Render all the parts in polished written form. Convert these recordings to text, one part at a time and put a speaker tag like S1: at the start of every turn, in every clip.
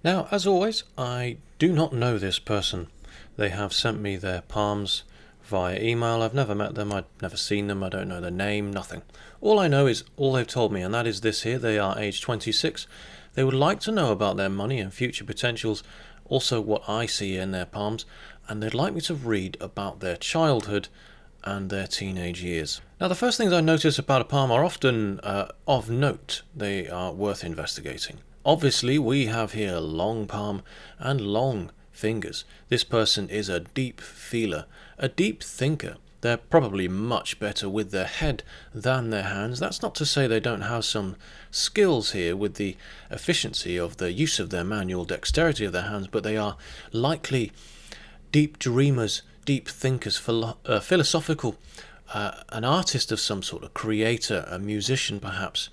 S1: Now, as always, I do not know this person. They have sent me their palms via email. I've never met them, I've never seen them, I don't know their name, nothing. All I know is all they've told me, and that is this here. They are age 26. They would like to know about their money and future potentials, also what I see in their palms, and they'd like me to read about their childhood and their teenage years. Now, the first things I notice about a palm are often of note. They are worth investigating. Obviously, we have here long palm and long fingers. This person is a deep feeler, a deep thinker. They're probably much better with their head than their hands. That's not to say they don't have some skills here with the efficiency of the use of their manual dexterity of their hands, but they are likely deep dreamers, deep thinkers, philosophical, an artist of some sort, a creator, a musician perhaps.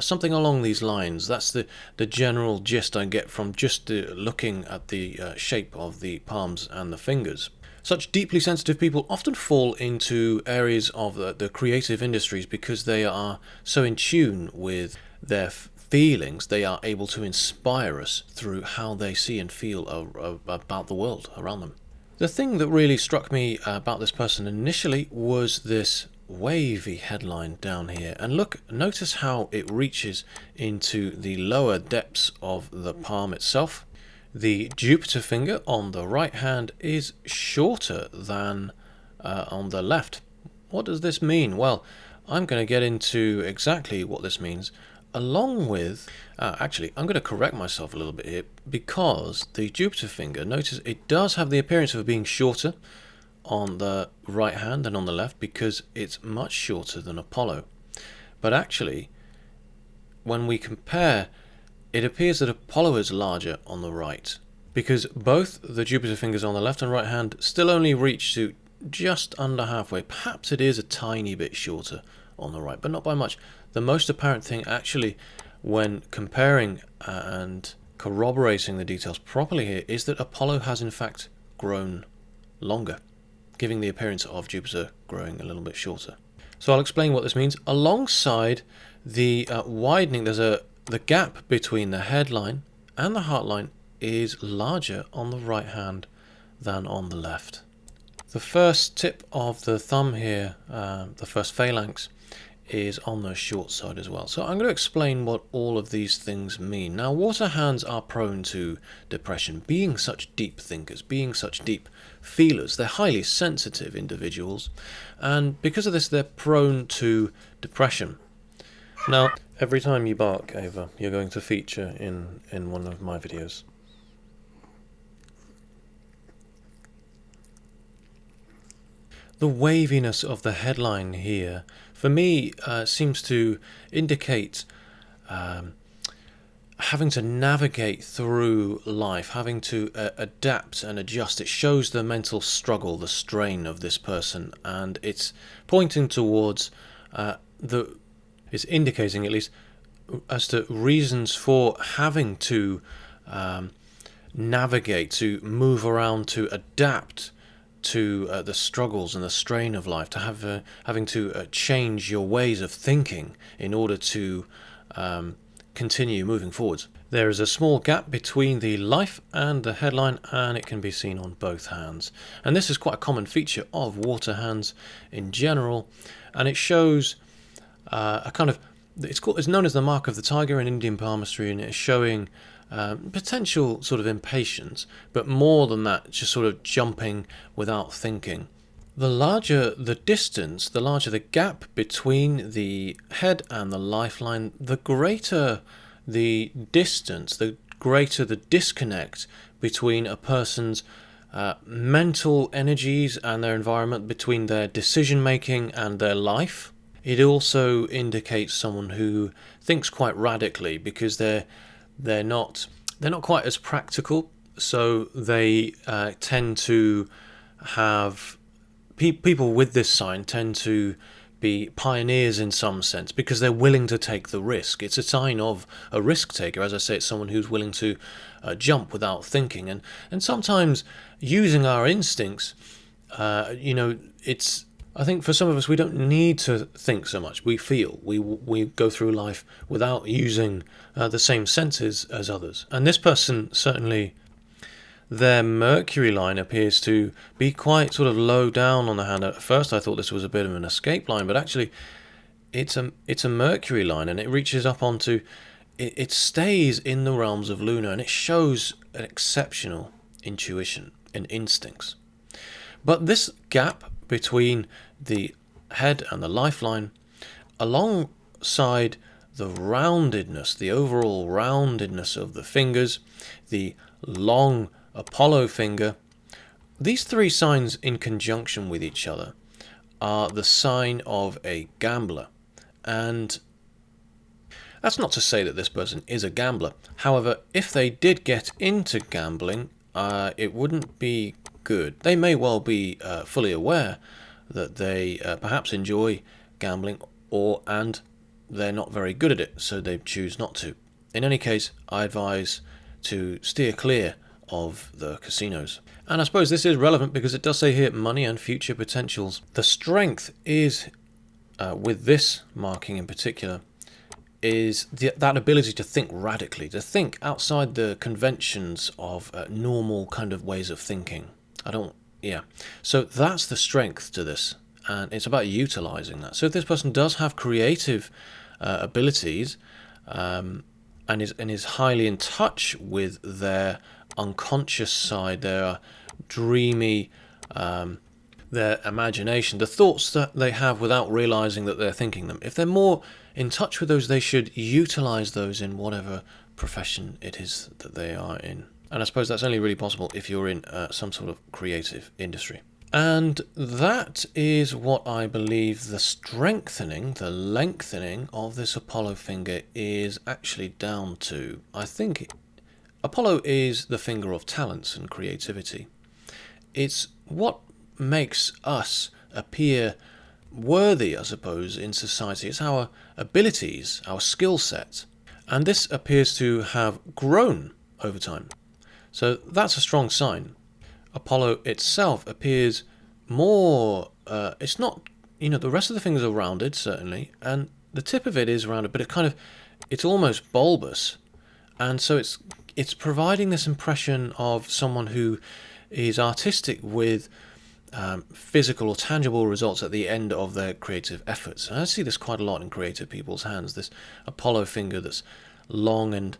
S1: Something along these lines. That's the general gist I get from just looking at the shape of the palms and the fingers. Such deeply sensitive people often fall into areas of the creative industries because they are so in tune with their feelings. They are able to inspire us through how they see and feel about the world around them. The thing that really struck me about this person initially was this wavy headline down here, and notice how it reaches into the lower depths of the palm itself. The Jupiter finger on the right hand is shorter than on the left. What does this mean? Well, I'm going to get into exactly what this means, along with actually I'm going to correct myself a little bit here, because the Jupiter finger, notice it does have the appearance of being shorter on the right hand than on the left because it's much shorter than Apollo. But actually, when we compare, it appears that Apollo is larger on the right, because both the Jupiter fingers on the left and right hand still only reach to just under halfway. Perhaps it is a tiny bit shorter on the right, but not by much. The most apparent thing actually, when comparing and corroborating the details properly here, is that Apollo has in fact grown longer, giving the appearance of Jupiter growing a little bit shorter. So I'll explain what this means. Alongside the widening, the gap between the headline and the heartline is larger on the right hand than on the left. The first tip of the thumb here, the first phalanx, is on the short side as well. So I'm going to explain what all of these things mean. Now, water hands are prone to depression, being such deep thinkers, being such deep feelers. They're highly sensitive individuals, and because of this, they're prone to depression. Now, every time you bark, Ava, you're going to feature in one of my videos. The waviness of the headline here, for me, seems to indicate having to navigate through life, having to adapt and adjust. It shows the mental struggle, the strain of this person, and it's pointing towards it's indicating at least as to reasons for having to navigate, to move around, to adapt to the struggles and the strain of life, to having to change your ways of thinking in order to continue moving forwards. There is a small gap between the life and the headline, and it can be seen on both hands. And this is quite a common feature of water hands in general, and it shows a kind of, it's known as the mark of the tiger in Indian palmistry, and it's showing potential sort of impatience, but more than that, just sort of jumping without thinking. The larger the distance, the larger the gap between the head and the lifeline, the greater the distance, the greater the disconnect between a person's mental energies and their environment, between their decision making and their life. It also indicates someone who thinks quite radically, because they're not quite as practical, so they tend to have people with this sign tend to be pioneers in some sense, because they're willing to take the risk. It's a sign of a risk taker. As I say, it's someone who's willing to jump without thinking, and sometimes using our instincts. It's, I think for some of us, we don't need to think so much. We feel. We go through life without using the same senses as others. And this person, certainly, their Mercury line appears to be quite sort of low down on the hand. At first I thought this was a bit of an escape line, but actually it's a Mercury line, and it reaches up onto, it stays in the realms of lunar, and it shows an exceptional intuition and instincts. But this gap between the head and the lifeline, alongside the roundedness, the overall roundedness of the fingers, the long Apollo finger, these three signs in conjunction with each other are the sign of a gambler. And that's not to say that this person is a gambler. However, if they did get into gambling, it wouldn't be good. They may well be fully aware that they perhaps enjoy gambling, and they're not very good at it, so they choose not to. In any case, I advise to steer clear of the casinos. And I suppose this is relevant because it does say here money and future potentials. The strength is, with this marking in particular, is that ability to think radically, to think outside the conventions of normal kind of ways of thinking. So that's the strength to this, and it's about utilizing that. So if this person does have creative abilities, and is highly in touch with their unconscious side, their dreamy, their imagination, the thoughts that they have without realizing that they're thinking them, if they're more in touch with those, they should utilize those in whatever profession it is that they are in. And I suppose that's only really possible if you're in some sort of creative industry. And that is what I believe the strengthening, the lengthening of this Apollo finger is actually down to. I think Apollo is the finger of talents and creativity. It's what makes us appear worthy, I suppose, in society. It's our abilities, our skill set. And this appears to have grown over time. So that's a strong sign. Apollo itself appears more, it's not, the rest of the fingers are rounded, certainly, and the tip of it is rounded, but it's almost bulbous. And so it's providing this impression of someone who is artistic with physical or tangible results at the end of their creative efforts. And I see this quite a lot in creative people's hands, this Apollo finger that's long and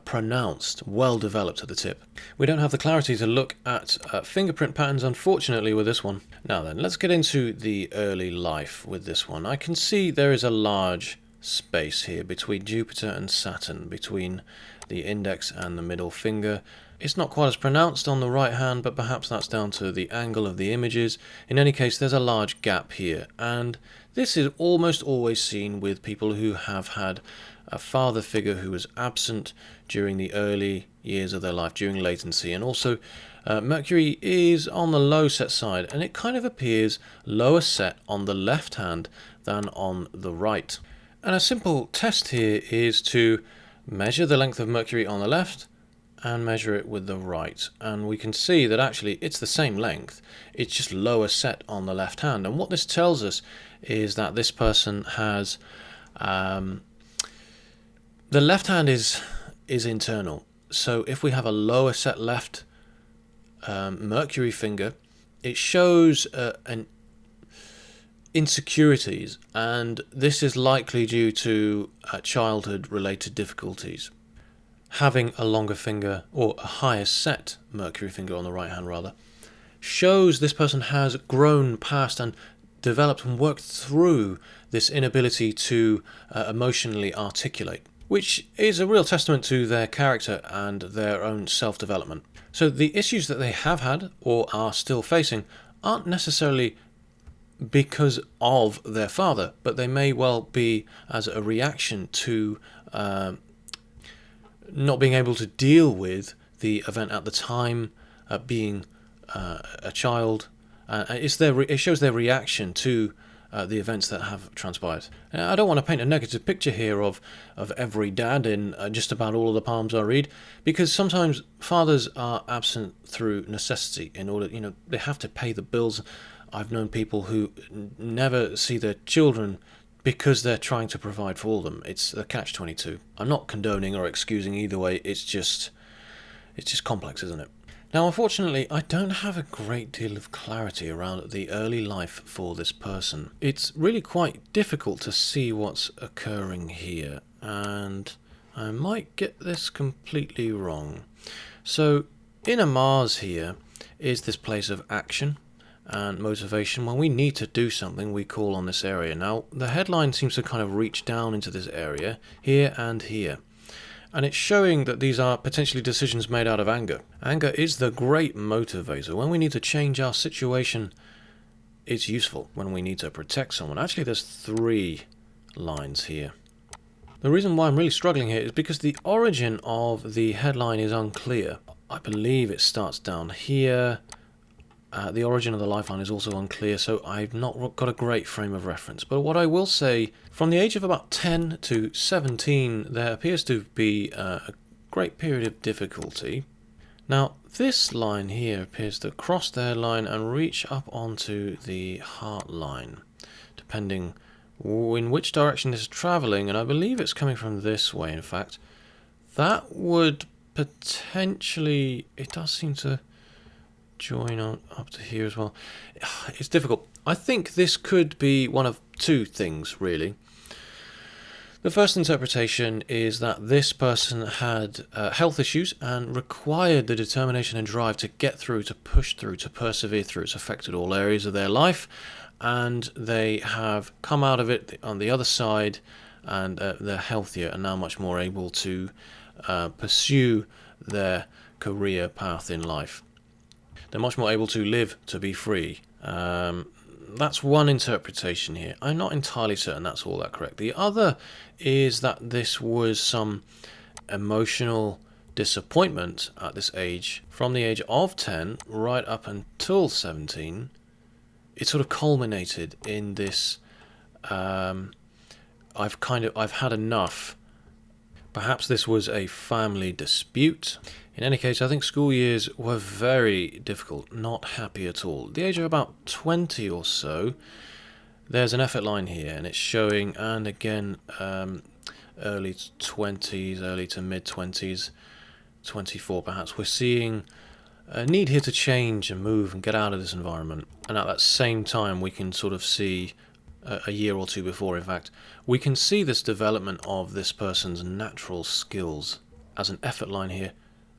S1: pronounced, well developed at the tip. We don't have the clarity to look at fingerprint patterns, unfortunately, with this one. Now then, let's get into the early life with this one. I can see there is a large space here between Jupiter and Saturn, between the index and the middle finger. It's not quite as pronounced on the right hand, but perhaps that's down to the angle of the images. In any case, there's a large gap here, and this is almost always seen with people who have had a father figure who was absent during the early years of their life, during latency. And also, Mercury is on the low set side, and it kind of appears lower set on the left hand than on the right. And a simple test here is to measure the length of Mercury on the left and measure it with the right, and we can see that actually it's the same length, it's just lower set on the left hand. And what this tells us is that this person has the left hand is internal. So if we have a lower set left Mercury finger, it shows an insecurities, and this is likely due to childhood related difficulties. Having a longer finger, or a higher set Mercury finger on the right hand rather, shows this person has grown past and developed and worked through this inability to emotionally articulate, which is a real testament to their character and their own self-development. So the issues that they have had or are still facing aren't necessarily because of their father, but they may well be as a reaction to not being able to deal with the event at the time, being a child. It shows their reaction to the events that have transpired. I don't want to paint a negative picture here of every dad in just about all of the palms I read, because sometimes fathers are absent through necessity. In order, they have to pay the bills. I've known people who never see their children because they're trying to provide for them. It's a catch-22. I'm not condoning or excusing either way. It's just complex, isn't it? Now, unfortunately, I don't have a great deal of clarity around the early life for this person. It's really quite difficult to see what's occurring here, and I might get this completely wrong. So, inner Mars here is this place of action and motivation. When we need to do something, we call on this area. Now, the headline seems to kind of reach down into this area, here and here. And it's showing that these are potentially decisions made out of anger. Anger is the great motivator. When we need to change our situation, it's useful. When we need to protect someone. Actually, there's 3 lines here. The reason why I'm really struggling here is because the origin of the headline is unclear. I believe it starts down here. The origin of the lifeline is also unclear, so I've not got a great frame of reference. But what I will say, from the age of about 10 to 17, there appears to be a great period of difficulty. Now, this line here appears to cross the headline and reach up onto the heart line, depending in which direction this is travelling, and I believe it's coming from this way, in fact. That would potentially... It does seem to join on up to here as well. It's difficult. I think this could be one of 2 things, really. The first interpretation is that this person had health issues and required the determination and drive to get through, to push through, to persevere through. It's affected all areas of their life, and they have come out of it on the other side, and they're healthier and now much more able to pursue their career path in life. They're much more able to live, to be free. That's one interpretation here. I'm not entirely certain that's all that correct. The other is that this was some emotional disappointment at this age. From the age of 10 right up until 17, it sort of culminated in this, I've had enough. Perhaps this was a family dispute. In any case, I think school years were very difficult, not happy at all. At the age of about 20 or so, there's an effort line here, and it's showing, and again, early 20s, early to mid-20s, 24 perhaps, we're seeing a need here to change and move and get out of this environment. And at that same time, we can sort of see, a year or 2 before, in fact, we can see this development of this person's natural skills as an effort line here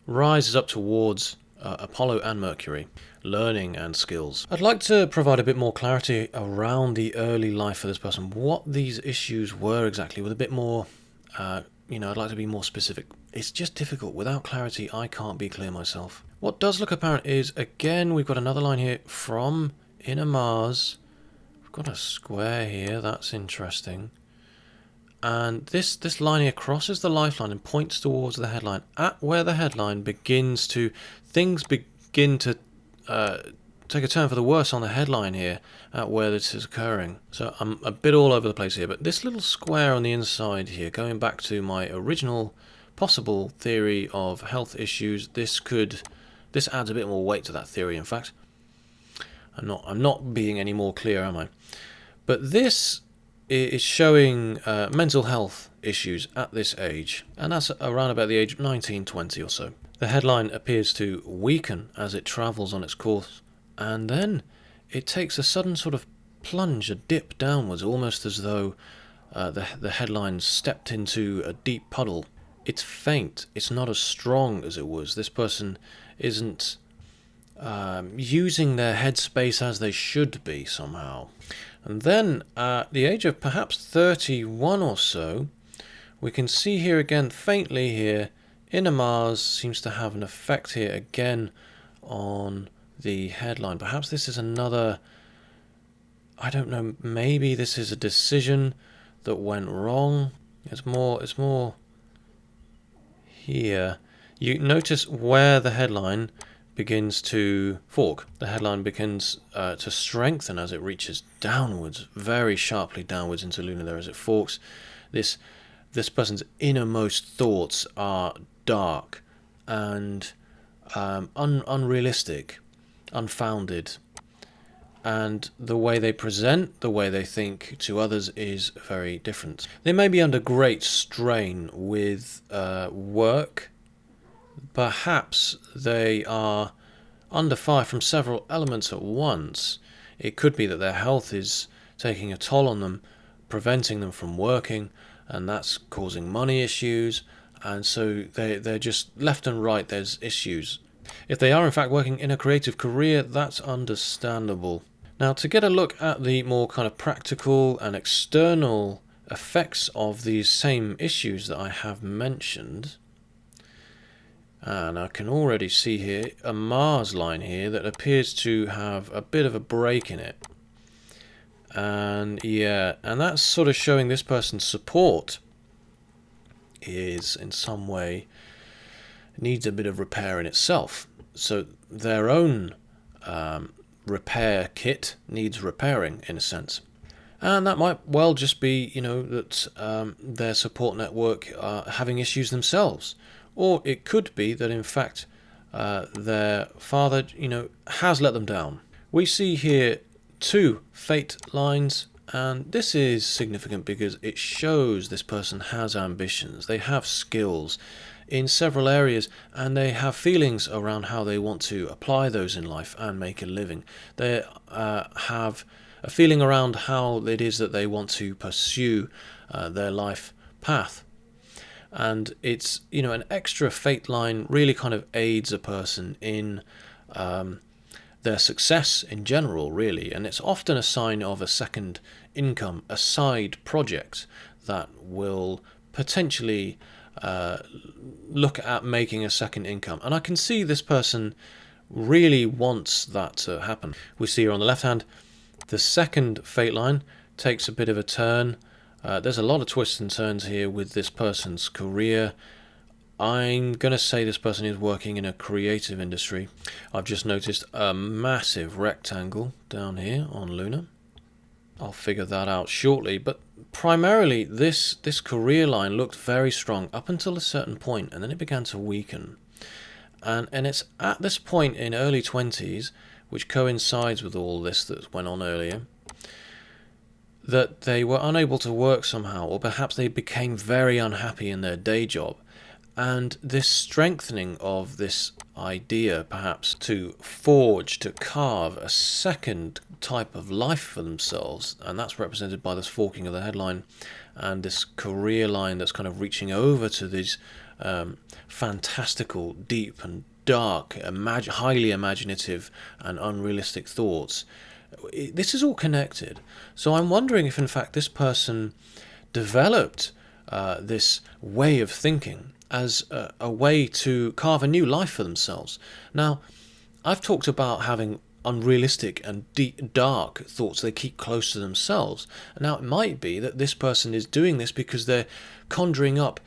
S1: rises up towards Apollo and Mercury, learning and skills. I'd like to provide a bit more clarity around the early life of this person, what these issues were exactly, with a bit more, I'd like to be more specific. It's just difficult. Without clarity, I can't be clear myself. What does look apparent is, again, we've got another line here from inner Mars. We've got a square here, that's interesting. And this line here crosses the lifeline and points towards the headline. At where the headline begins to... Things begin to take a turn for the worse on the headline here, at where this is occurring. So I'm a bit all over the place here, but this little square on the inside here, going back to my original possible theory of health issues, this adds a bit more weight to that theory, in fact. I'm not being any more clear, am I? But this is showing mental health issues at this age, and that's around about the age of 19, 20 or so. The headline appears to weaken as it travels on its course, and then it takes a sudden sort of plunge, a dip downwards, almost as though the headline stepped into a deep puddle. It's faint, it's not as strong as it was. This person isn't using their headspace as they should be somehow. And then at the age of perhaps 31 or so, we can see here again, faintly here, inner Mars seems to have an effect here again on the headline. Perhaps this is another, I don't know, maybe this is a decision that went wrong. It's more here. You notice where the headline begins to fork. The headline begins to strengthen as it reaches downwards, very sharply downwards into lunar there as it forks. This person's innermost thoughts are dark and unrealistic, unfounded, and the way they present, the way they think to others is very different. They may be under great strain with work. Perhaps they are under fire from several elements at once. It could be that their health is taking a toll on them, preventing them from working, and that's causing money issues, and so they're just left and right there's issues. If they are in fact working in a creative career, that's understandable. Now, to get a look at the more kind of practical and external effects of these same issues that I have mentioned, and I can already see here a Mars line here that appears to have a bit of a break in it. And yeah, and that's sort of showing this person's support is in some way needs a bit of repair in itself. So their own repair kit needs repairing in a sense. And that might well just be, that their support network are having issues themselves. Or it could be that in fact their father, has let them down. We see here 2 fate lines, and this is significant because it shows this person has ambitions. They have skills in several areas, and they have feelings around how they want to apply those in life and make a living. They have a feeling around how it is that they want to pursue their life path. And it's, an extra fate line really kind of aids a person in their success in general, really. And it's often a sign of a second income, a side project that will potentially look at making a second income. And I can see this person really wants that to happen. We see here on the left hand, the second fate line takes a bit of a turn. There's a lot of twists and turns here with this person's career. I'm going to say this person is working in a creative industry. I've just noticed a massive rectangle down here on Luna. I'll figure that out shortly, but primarily this career line looked very strong up until a certain point, and then it began to weaken. And it's at this point in early 20s, which coincides with all this that went on earlier, that they were unable to work somehow, or perhaps they became very unhappy in their day job. And this strengthening of this idea, perhaps, to forge, to carve a second type of life for themselves, and that's represented by this forking of the headline and this career line that's kind of reaching over to these fantastical, deep and dark, highly imaginative and unrealistic thoughts. This is all connected. So I'm wondering if in fact this person developed this way of thinking as a way to carve a new life for themselves. Now, I've talked about having unrealistic and deep, dark thoughts they keep close to themselves. Now, it might be that this person is doing this because they're conjuring up,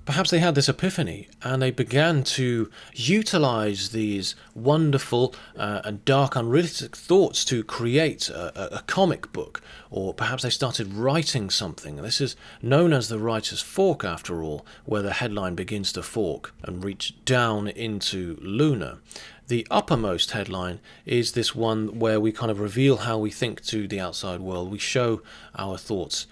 S1: perhaps they had this epiphany and they began to utilize these wonderful and dark, unrealistic thoughts to create a comic book, or perhaps they started writing something. This is known as the writer's fork, after all, where the headline begins to fork and reach down into Luna. The uppermost headline is this one where we kind of reveal how we think to the outside world. We show our thoughts.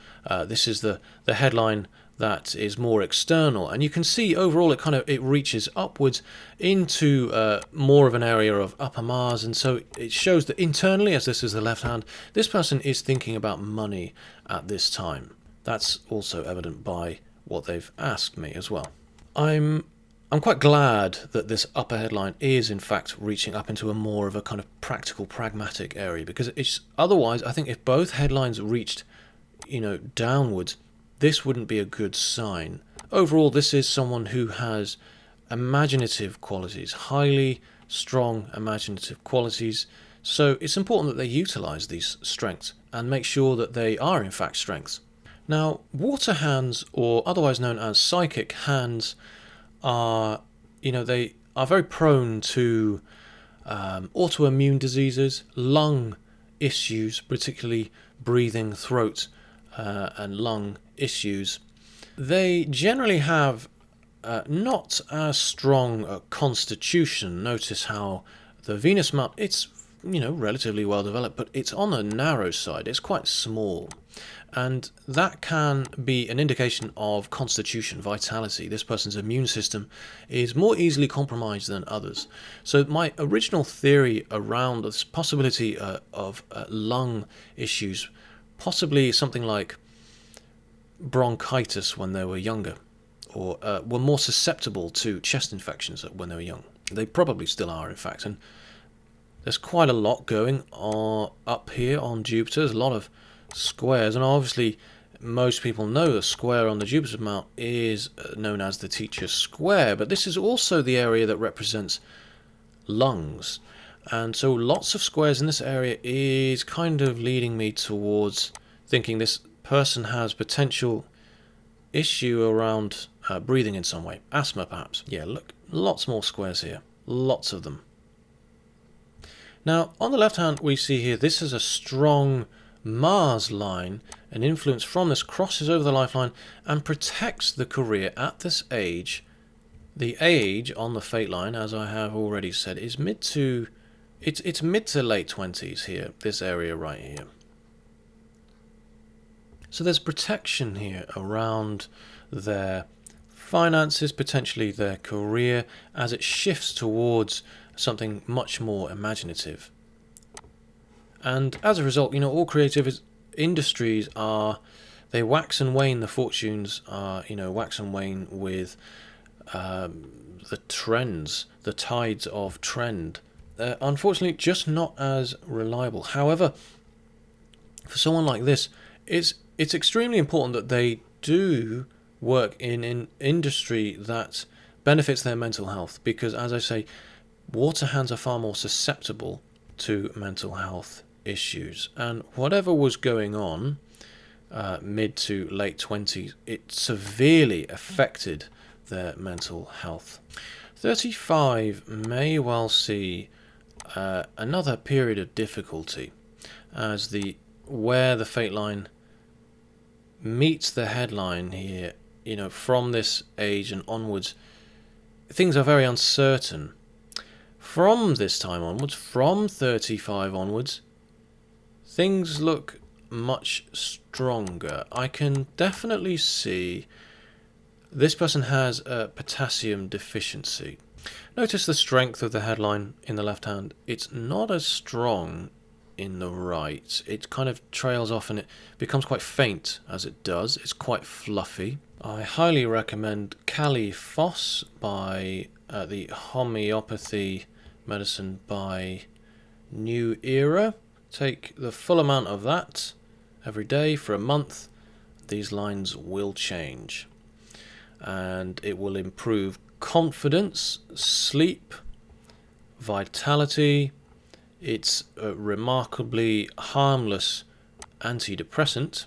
S1: This is the headline that is more external, and you can see overall it reaches upwards into more of an area of upper Mars, and so it shows that internally, as this is the left hand, this person is thinking about money at this time. That's also evident by what they've asked me as well. I'm quite glad that this upper headline is in fact reaching up into a more of a kind of practical, pragmatic area, because it's otherwise, I think if both headlines reached, downwards, this wouldn't be a good sign. Overall, this is someone who has imaginative qualities, highly strong imaginative qualities, so it's important that they utilize these strengths and make sure that they are in fact strengths. Now, water hands, or otherwise known as psychic hands, are, they are very prone to autoimmune diseases, lung issues, particularly breathing, throat and lung issues. They generally have not as strong a constitution. Notice how the Venus map, it's relatively well developed, but it's on the narrow side. It's quite small. And that can be an indication of constitution, vitality. This person's immune system is more easily compromised than others. So my original theory around this possibility of lung issues, possibly something like bronchitis when they were younger, or were more susceptible to chest infections when they were young. They probably still are, in fact. And there's quite a lot going on up here on Jupiter. There's a lot of squares, and obviously most people know the square on the Jupiter map is known as the teacher's square, but this is also the area that represents lungs. And so lots of squares in this area is kind of leading me towards thinking this person has potential issue around breathing in some way. Asthma, perhaps. Yeah, look, lots more squares here. Lots of them. Now, on the left hand, we see here, this is a strong Mars line. An influence from this crosses over the lifeline and protects the career at this age. The age on the fate line, as I have already said, is mid to late 20s here, this area right here. So there's protection here around their finances, potentially their career, as it shifts towards something much more imaginative. And as a result, all creative industries they wax and wane. The fortunes are, wax and wane with the trends, the tides of trend. Unfortunately, just not as reliable. However, for someone like this, it's extremely important that they do work in an industry that benefits their mental health, because, as I say, water hands are far more susceptible to mental health issues, and whatever was going on mid to late 20s, it severely affected their mental health. 35 may well see another period of difficulty, as where the fate line meets the headline here, from this age and onwards, things are very uncertain. From this time onwards, from 35 onwards, things look much stronger. I can definitely see this person has a potassium deficiency. Notice the strength of the headline in the left hand. It's not as strong in the right. It kind of trails off and it becomes quite faint as it does. It's quite fluffy. I highly recommend Kali Phos by the homeopathy medicine by New Era. Take the full amount of that every day for a month. These lines will change, and it will improve confidence, sleep, vitality. It's a remarkably harmless antidepressant,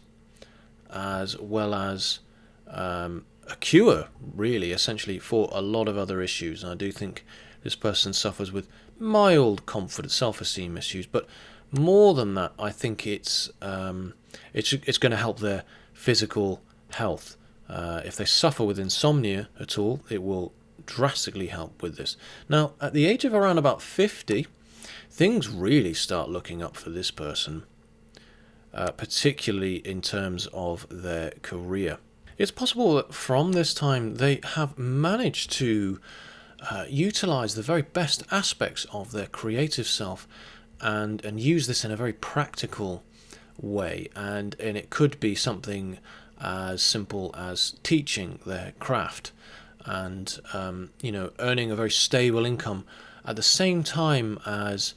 S1: as well as a cure, really, essentially, for a lot of other issues. And I do think this person suffers with mild confidence, self-esteem issues, but more than that, I think it's going to help their physical health. If they suffer with insomnia at all, it will drastically help with this. Now, at the age of around about 50, things really start looking up for this person, particularly in terms of their career. It's possible that from this time they have managed to utilize the very best aspects of their creative self and use this in a very practical way, and it could be something as simple as teaching their craft and earning a very stable income at the same time as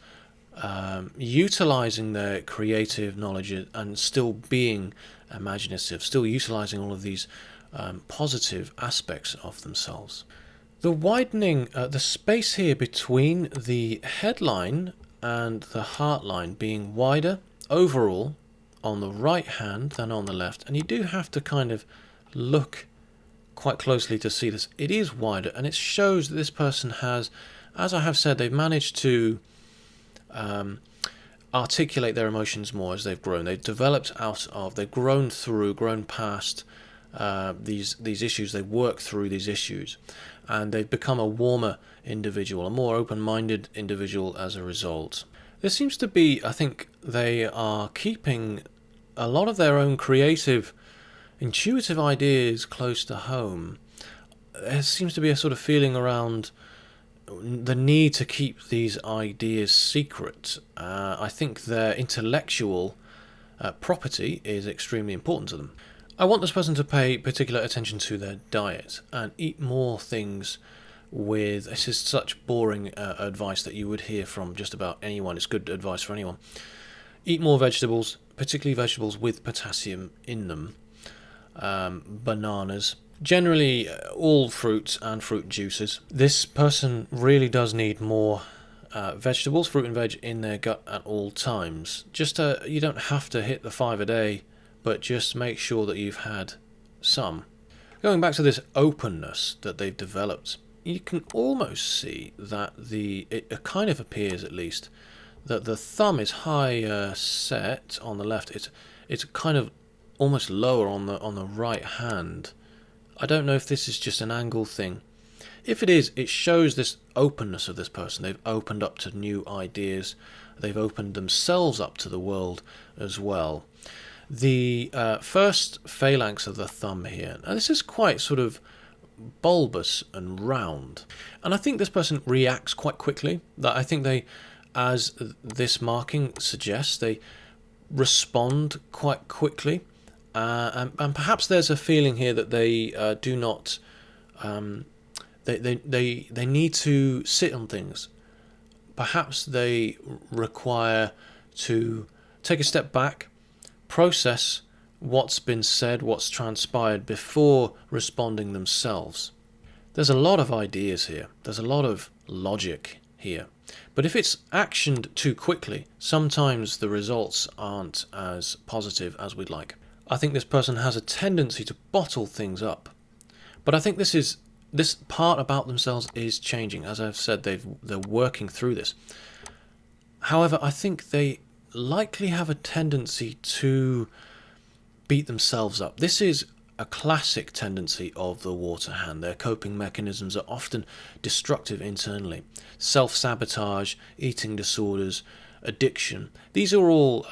S1: utilizing their creative knowledge and still being imaginative, still utilizing all of these positive aspects of themselves. The widening, the space here between the headline and the heart line being wider overall on the right hand than on the left, and you do have to kind of look quite closely to see this. It is wider, and it shows that this person has, as I have said, they've managed to articulate their emotions more as they've grown. They've developed they've grown past these issues. They've worked through these issues, and they've become a warmer individual, a more open-minded individual as a result. There seems to be, I think, they are keeping a lot of their own creative, intuitive ideas close to home. There seems to be a sort of feeling around the need to keep these ideas secret. I think their intellectual property is extremely important to them. I want this person to pay particular attention to their diet and eat more things with... This is such boring advice that you would hear from just about anyone. It's good advice for anyone. Eat more vegetables, particularly vegetables with potassium in them. Bananas. Generally, all fruits and fruit juices. This person really does need more vegetables, fruit and veg in their gut at all times. Just you don't have to hit the 5 a day, but just make sure that you've had some. Going back to this openness that they've developed, you can almost see that it kind of appears, at least, that the thumb is higher set on the left. It's kind of almost lower on the right hand. I don't know if this is just an angle thing. If it is, it shows this openness of this person. They've opened up to new ideas. They've opened themselves up to the world as well. The first phalanx of the thumb here, now this is quite sort of bulbous and round. And I think this person reacts quite quickly. That I think they, as this marking suggests, they respond quite quickly. And perhaps there's a feeling here that they do not... They need to sit on things. Perhaps they require to take a step back, process what's been said, what's transpired before responding themselves. There's a lot of ideas here. There's a lot of logic here. But if it's actioned too quickly, sometimes the results aren't as positive as we'd like. I think this person has a tendency to bottle things up. But I think this part about themselves is changing. As I've said, they're working through this. However, I think they likely have a tendency to beat themselves up. This is a classic tendency of the water hand. Their coping mechanisms are often destructive internally. Self-sabotage, eating disorders, addiction. These are all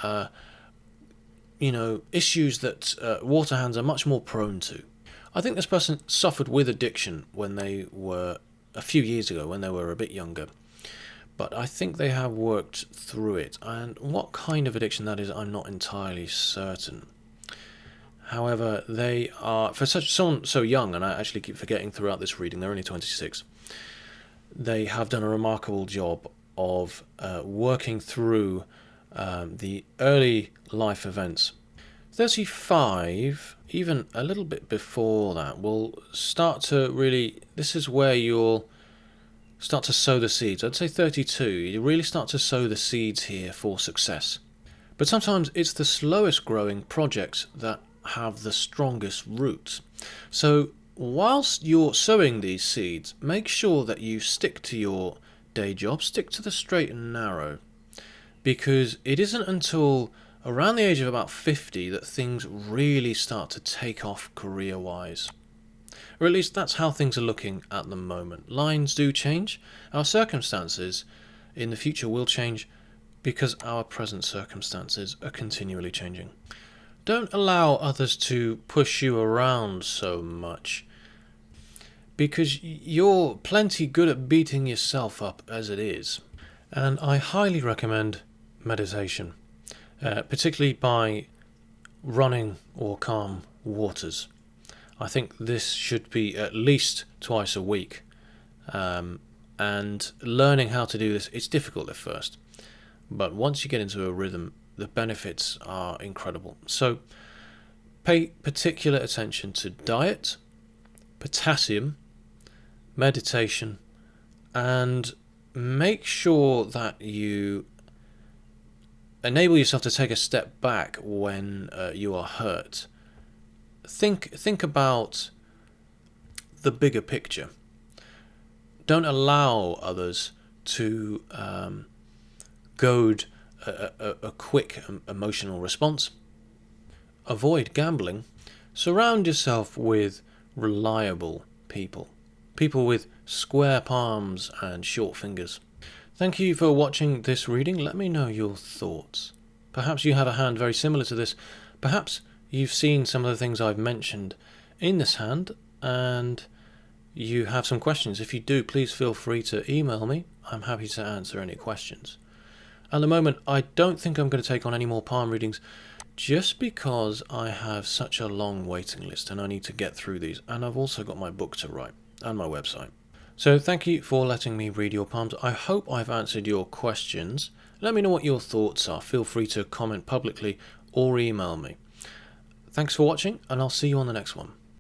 S1: issues that water hands are much more prone to. I think this person suffered with addiction when they were, a few years ago, when they were a bit younger. But I think they have worked through it. And what kind of addiction that is, I'm not entirely certain. However, they are, for someone so young, and I actually keep forgetting throughout this reading, they're only 26, they have done a remarkable job of working through the early life events. 35, even a little bit before that, will start to really... This is where you'll start to sow the seeds. I'd say 32, you really start to sow the seeds here for success. But sometimes it's the slowest growing projects that have the strongest roots. So whilst you're sowing these seeds, make sure that you stick to your day job, stick to the straight and narrow, because it isn't until around the age of about 50 that things really start to take off career-wise. Or at least that's how things are looking at the moment. Lines do change. Our circumstances in the future will change because our present circumstances are continually changing. Don't allow others to push you around so much, because you're plenty good at beating yourself up as it is. And I highly recommend meditation. Particularly by running or calm waters. I think this should be at least twice a week. And learning how to do this, it's difficult at first. But once you get into a rhythm, the benefits are incredible. So pay particular attention to diet, potassium, meditation, and make sure that you enable yourself to take a step back when you are hurt. Think about the bigger picture. Don't allow others to goad a quick emotional response. Avoid gambling. Surround yourself with reliable people. People with square palms and short fingers. Thank you for watching this reading. Let me know your thoughts. Perhaps you have a hand very similar to this. Perhaps you've seen some of the things I've mentioned in this hand and you have some questions. If you do, please feel free to email me. I'm happy to answer any questions. At the moment, I don't think I'm going to take on any more palm readings just because I have such a long waiting list and I need to get through these. And I've also got my book to write and my website. So thank you for letting me read your palms. I hope I've answered your questions. Let me know what your thoughts are. Feel free to comment publicly or email me. Thanks for watching, and I'll see you on the next one.